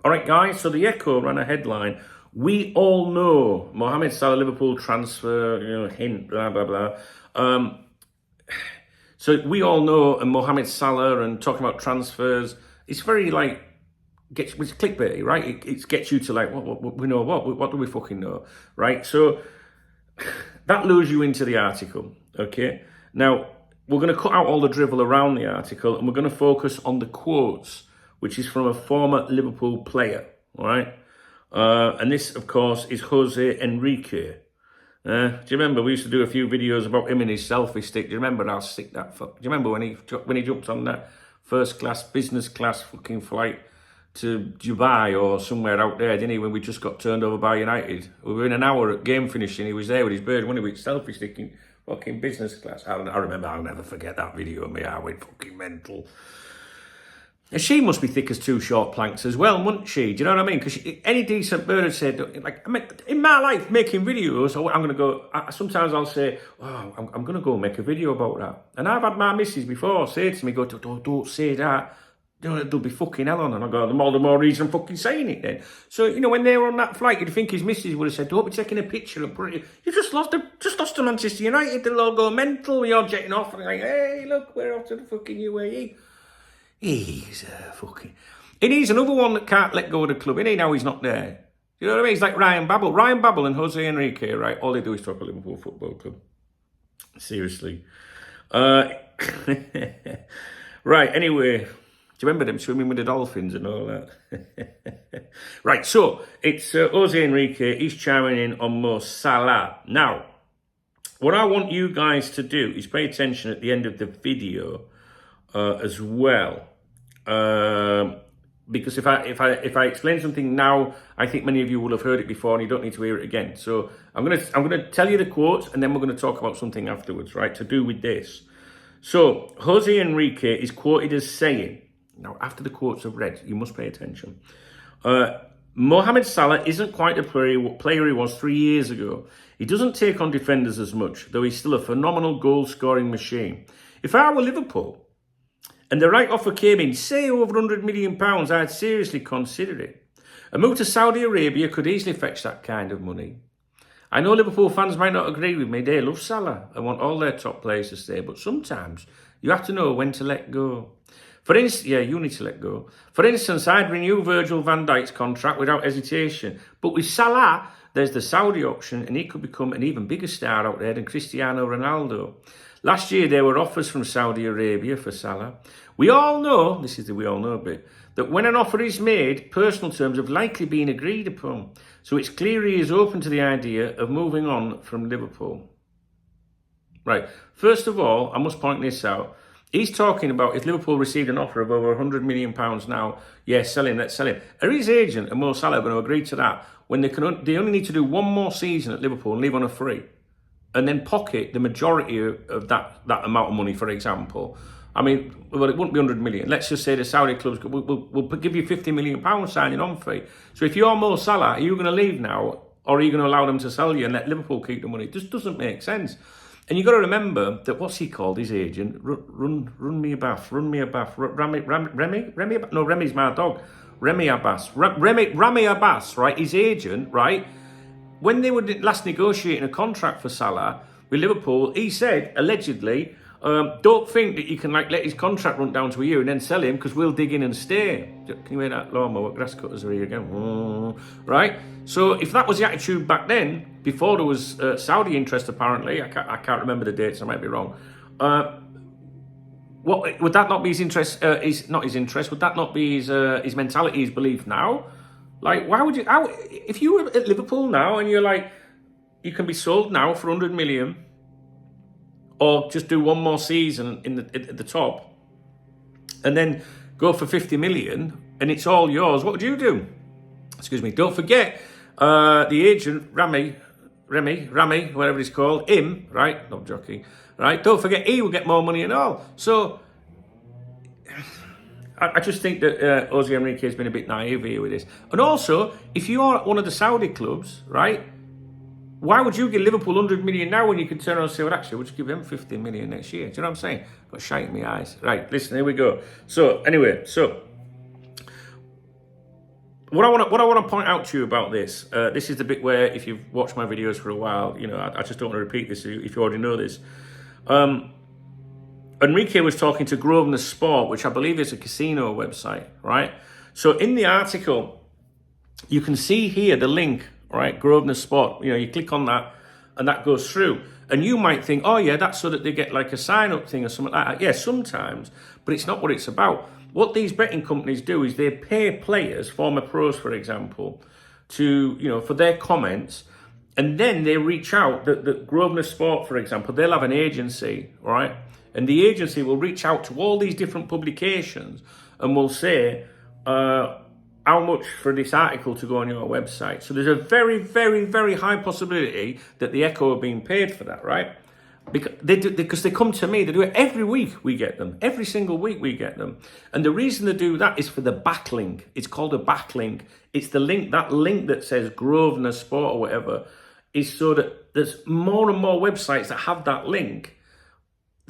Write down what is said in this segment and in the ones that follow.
All right, guys, so the Echo ran a headline. We all know Mohamed Salah Liverpool transfer, hint, blah, blah, blah. So we all know, and Mohamed Salah and talking about transfers, it's very it's clickbait, right? It gets you to what we know what do we fucking know, right? So that lures you into the article, okay? Now, we're going to cut out all the drivel around the article and we're going to focus on the quotes, which is from a former Liverpool player, all right? And this, of course, is Jose Enrique. Do you remember we used to do a few videos about him and his selfie stick? Do you remember how sick that fuck? Do you remember when he jumped on that first class, business class fucking flight to Dubai or somewhere out there, didn't he, when we just got turned over by United? We were in an hour at game finishing, he was there with his bird, wasn't he, with his selfie stick in fucking business class. I remember, I'll never forget that video of me, I went fucking mental. And she must be thick as two short planks as well, wouldn't she? Do you know what I mean? Because any decent bird had said, like, I mean, in my life, making videos, I'm going to go, sometimes I'll say, oh, I'm going to go make a video about that. And I've had my missus before say to me, don't say that. There'll be fucking hell on. And I go, the more reason I'm fucking saying it then. So, when they were on that flight, you'd think his missus would have said, don't be taking a picture and put it. You just lost to Manchester United. They'll all go mental. You're jetting off and like, hey, look, we're off to the fucking UAE. He's fucking... And he's another one that can't let go of the club, isn't he? Now he's not there. You know what I mean? He's like Ryan Babel. Ryan Babel and Jose Enrique, right? All they do is talk about Liverpool Football Club. Seriously. Right, anyway. Do you remember them swimming with the dolphins and all that? Right, so it's Jose Enrique. He's chiming in on Mo Salah. Now, what I want you guys to do is pay attention at the end of the video as well. Because if I explain something now, I think many of you will have heard it before and you don't need to hear it again. So I'm gonna tell you the quotes and then we're gonna talk about something afterwards, right? To do with this. So Jose Enrique is quoted as saying, now after the quotes are read, you must pay attention. Mohamed Salah isn't quite the player he was 3 years ago. He doesn't take on defenders as much, though he's still a phenomenal goal-scoring machine. If I were Liverpool, and the right offer came in, say over £100 million, I'd seriously consider it. A move to Saudi Arabia could easily fetch that kind of money. I know Liverpool fans might not agree with me. They love Salah and want all their top players to stay, but sometimes you have to know when to let go. For instance, yeah, you need to let go. For instance, I'd renew Virgil van Dijk's contract without hesitation. But with Salah, there's the Saudi option, and he could become an even bigger star out there than Cristiano Ronaldo. Last year, there were offers from Saudi Arabia for Salah. We all know, this is the we all know bit, that when an offer is made, personal terms have likely been agreed upon. So it's clear he is open to the idea of moving on from Liverpool. Right, first of all, I must point this out. He's talking about if Liverpool received an offer of over £100 million now, yes, sell him, let's sell him. Are his agent and Mo Salah going to agree to that when they only need to do one more season at Liverpool and leave on a free? And then pocket the majority of that amount of money, for example. I mean, well, it wouldn't be 100 million. Let's just say the Saudi clubs will give you £50 million signing on fee. So if you're Mo Salah, are you going to leave now? Or are you going to allow them to sell you and let Liverpool keep the money? It just doesn't make sense. And you've got to remember that, what's he called, his agent? Run me a bath. Remy? No, Remy's my dog. Remy Abbas, right? His agent, right? When they were last negotiating a contract for Salah with Liverpool, he said, allegedly, don't think that you can let his contract run down to a year and then sell him because we'll dig in and stay. Can you hear that lawnmower? Grass cutters are here again. Right? So if that was the attitude back then, before there was Saudi interest apparently, I can't remember the dates, I might be wrong. What would that not be his interest? Not his interest. Would that not be his mentality, his belief now? Like, why would you? If you were at Liverpool now and you're like, you can be sold now for 100 million, or just do one more season at the top, and then go for 50 million, and it's all yours. What would you do? Excuse me. Don't forget the agent Remy, whatever he's called, him, right? Not joking, right? Don't forget he will get more money and all. So I just think that Jose Enrique has been a bit naive here with this. And also, if you are at one of the Saudi clubs, right, why would you give Liverpool 100 million now when you could turn around and say, well, actually, we'll just give them 50 million next year? Do you know what I'm saying? Got shite in my eyes. Right, listen, here we go. So, anyway, what I want to point out to you about this, this is the bit where, if you've watched my videos for a while, you know, I just don't want to repeat this if you already know this. Enrique was talking to Grosvenor Sport, which I believe is a casino website, right? So in the article, you can see here the link, right? Grosvenor Sport. You know, you click on that, and that goes through. And you might think, oh yeah, that's so that they get like a sign-up thing or something like that. Yeah, sometimes, but it's not what it's about. What these betting companies do is they pay players, former pros, for example, to, you know, for their comments, and then they reach out. The Grosvenor Sport, for example, they'll have an agency, right? And the agency will reach out to all these different publications and will say, how much for this article to go on your website? So there's a very, very, very high possibility that the Echo are being paid for that, right? Because they come to me, they do it every week. We get them every single week. We get them, and the reason they do that is for the backlink. It's called a backlink. It's the link, that link that says Grosvenor Sport or whatever, is so that there's more and more websites that have that link.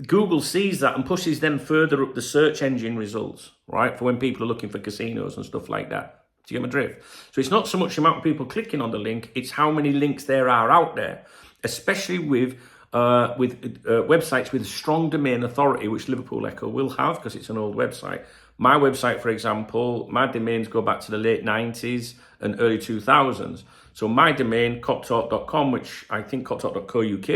Google sees that and pushes them further up the search engine results, right? For when people are looking for casinos and stuff like that. Do you get my drift? So it's not so much the amount of people clicking on the link, it's how many links there are out there, especially with websites with strong domain authority, which Liverpool Echo will have because it's an old website. My website, for example, my domains go back to the late 90s and early 2000s. So my domain, coptalk.com, which I think coptalk.co.uk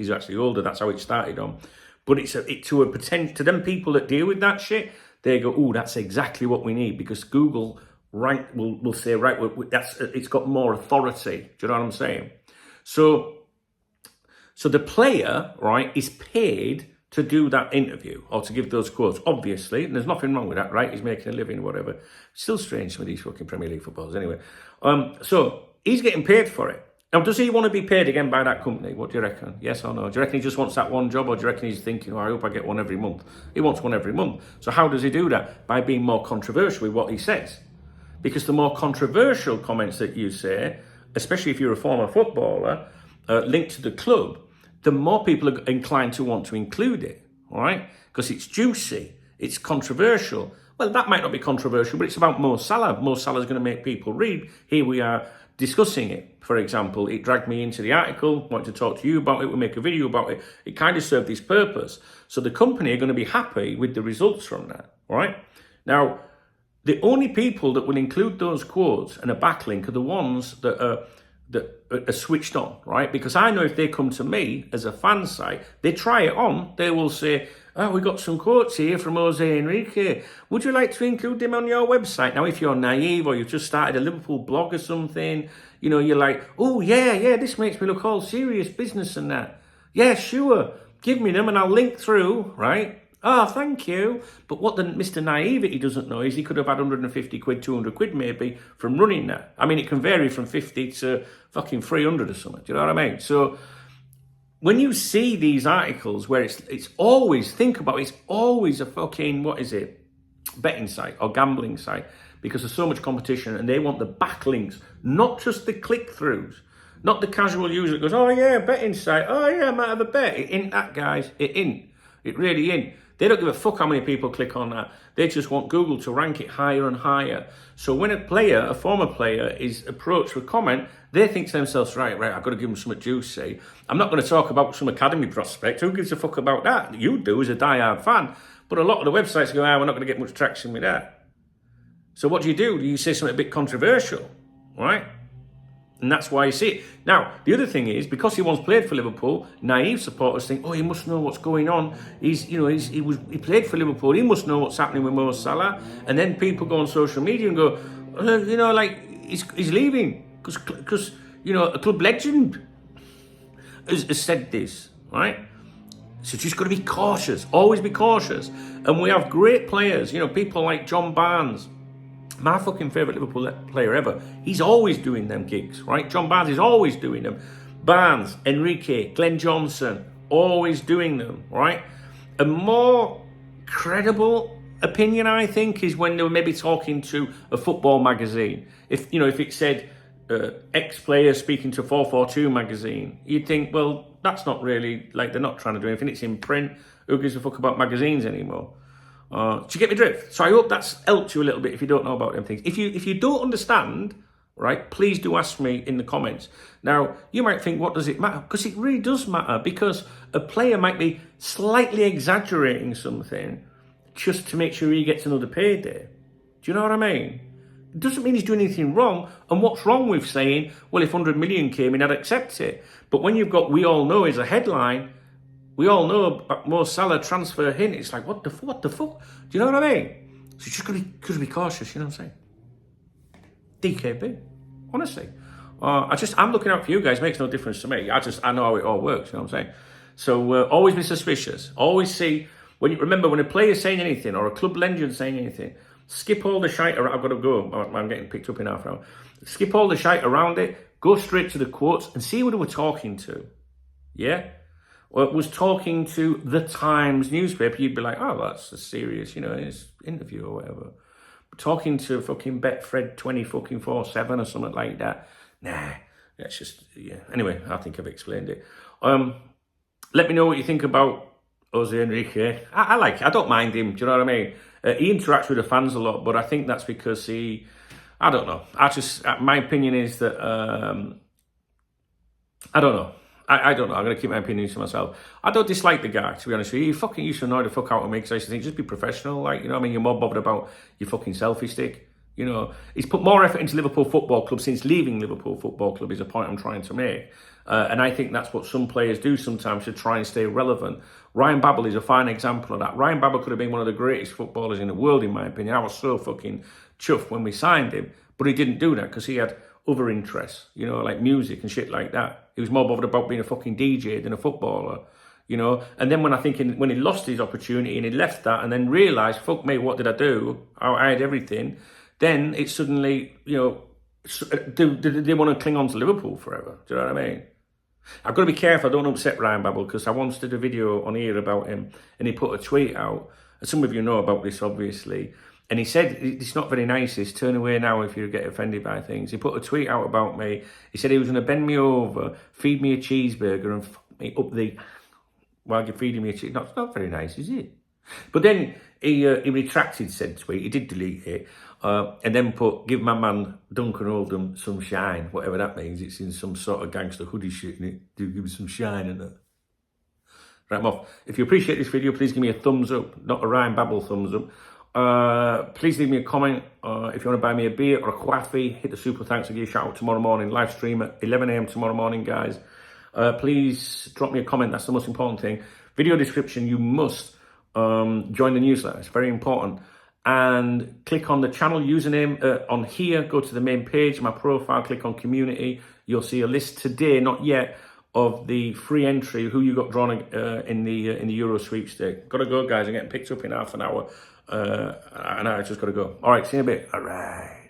is actually older. That's how it started on. But to them people that deal with that shit, they go, oh, that's exactly what we need, because Google will say, right, it's got more authority. Do you know what I'm saying? So the player, right, is paid to do that interview or to give those quotes, obviously, and there's nothing wrong with that, right? He's making a living or whatever. Still strange with these fucking Premier League footballers anyway. So he's getting paid for it. Now, does he want to be paid again by that company? What do you reckon? Yes or no? Do you reckon he just wants that one job, or do you reckon he's thinking, oh, I hope I get one every month? He wants one every month. So how does he do that? By being more controversial with what he says. Because the more controversial comments that you say, especially if you're a former footballer, linked to the club, the more people are inclined to want to include it, all right? Because it's juicy, it's controversial. Well, that might not be controversial, but it's about Mo Salah. Mo Salah's going to make people read. Here we are discussing it. For example, it dragged me into the article, wanted to talk to you about it, we'll make a video about it. It kind of served this purpose. So the company are going to be happy with the results from that, all right? Now, the only people that will include those quotes and a backlink are the ones that are switched on, right? Because I know if they come to me as a fan site, they try it on, they will say, oh, we got some quotes here from Jose Enrique. Would you like to include them on your website? Now, if you're naive or you've just started a Liverpool blog or something, you know, you're like, oh, yeah, this makes me look all serious business and that. Yeah, sure, give me them and I'll link through, right? Oh, thank you. But what the Mr. Naivety doesn't know is he could have had 150 quid, 200 quid maybe from running that. I mean, it can vary from 50 to fucking 300 or something. Do you know what I mean? So when you see these articles where it's always, think about it, it's always a fucking, what is it, betting site or gambling site, because there's so much competition and they want the backlinks, not just the click-throughs, not the casual user that goes, oh yeah, betting site, oh yeah, I might have a bet. It ain't that, guys. It ain't. It really ain't. They don't give a fuck how many people click on that. They just want Google to rank it higher and higher. So when a former player, is approached with comment, they think to themselves, right, I've got to give them something juicy. I'm not going to talk about some academy prospect. Who gives a fuck about that? You do as a diehard fan. But a lot of the websites go, we're not going to get much traction with that. So what do? You say something a bit controversial, right? And that's why you see it. Now, the other thing is, because he once played for Liverpool, naive supporters think, oh, he must know what's going on. He played for Liverpool. He must know what's happening with Mo Salah. And then people go on social media and go, he's leaving because a club legend has said this, right? So just got to be cautious. Always be cautious. And we have great players. People like John Barnes. My fucking favourite Liverpool player ever. He's always doing them gigs, right? John Barnes is always doing them. Barnes, Enrique, Glenn Johnson, always doing them, right? A more credible opinion, I think, is when they were maybe talking to a football magazine. If it said ex-player speaking to 442 magazine, you'd think, well, that's not really, they're not trying to do anything. It's in print. Who gives a fuck about magazines anymore? Do you get me drift? So I hope that's helped you a little bit if you don't know about them things. If you don't understand, right, please do ask me in the comments. Now, you might think, what does it matter? Because it really does matter, because a player might be slightly exaggerating something just to make sure he gets another payday. Do you know what I mean? It doesn't mean he's doing anything wrong. And what's wrong with saying, well, if 100 million came in, I'd accept it. But when you've got, we all know as a headline, we all know Mo Salah transfer hint, it's like, what the fuck? Do you know what I mean? So you just got to be cautious, you know what I'm saying? DKB, honestly. I'm looking out for you guys, makes no difference to me. I know how it all works, you know what I'm saying? So always be suspicious. Always see, remember when a player's saying anything or a club legend's saying anything, skip all the shite around. I've got to go, I'm getting picked up in half an hour. Skip all the shite around it, go straight to the quotes and see who they were talking to. Yeah? Well, was talking to the Times newspaper, you'd be like, oh, that's a serious, his interview or whatever. But talking to fucking Betfred 24/7 or something like that, nah, that's just, yeah. Anyway, I think I've explained it. Let me know what you think about Jose Enrique. I like it. I don't mind him, do you know what I mean? He interacts with the fans a lot, but I think that's because I don't know. My opinion is that, I don't know. I don't know. I'm going to keep my opinions to myself. I don't dislike the guy, to be honest with you. He fucking used to annoy the fuck out of me because I used to think, just be professional. Like, you know what I mean? You're more bothered about your fucking selfie stick. You know, he's put more effort into Liverpool Football Club since leaving Liverpool Football Club is a point I'm trying to make. And I think that's what some players do sometimes to try and stay relevant. Ryan Babel is a fine example of that. Ryan Babel could have been one of the greatest footballers in the world, in my opinion. I was so fucking chuffed when we signed him. But he didn't do that because he had other interests, like music and shit like that. He was more bothered about being a fucking DJ than a footballer, And then when he lost his opportunity and he left that and then realised, fuck me, what did I do? I had everything. Then it's suddenly, they want to cling on to Liverpool forever. Do you know what I mean? I've got to be careful I don't upset Ryan Babel because I once did a video on here about him and he put a tweet out. And some of you know about this, obviously. And he said, it's not very nice, this, turn away now if you get offended by things. He put a tweet out about me. He said he was going to bend me over, feed me a cheeseburger and fuck me up while you're feeding me a cheeseburger. It's not very nice, is it? But then he retracted said tweet. He did delete it. And then put, give my man Duncan Oldham some shine, whatever that means. It's in some sort of gangster hoodie shit in it. Do give me some shine in it. Right, I'm off. If you appreciate this video, please give me a thumbs up, not a Ryan Babel thumbs up. Please leave me a comment. If you want to buy me a beer or a coffee, hit the super thanks. I'll give you a shout out tomorrow morning, live stream at 11 AM tomorrow morning, guys. Please drop me a comment. That's the most important thing. Video description, you must join the newsletter. It's very important. And click on the channel username on here. Go to the main page, my profile, click on community. You'll see a list today, not yet, of the free entry, who you got drawn in the Euro sweepstake. Got to go, guys. I'm getting picked up in half an hour. And I just got to go. All right, see you in a bit. All right.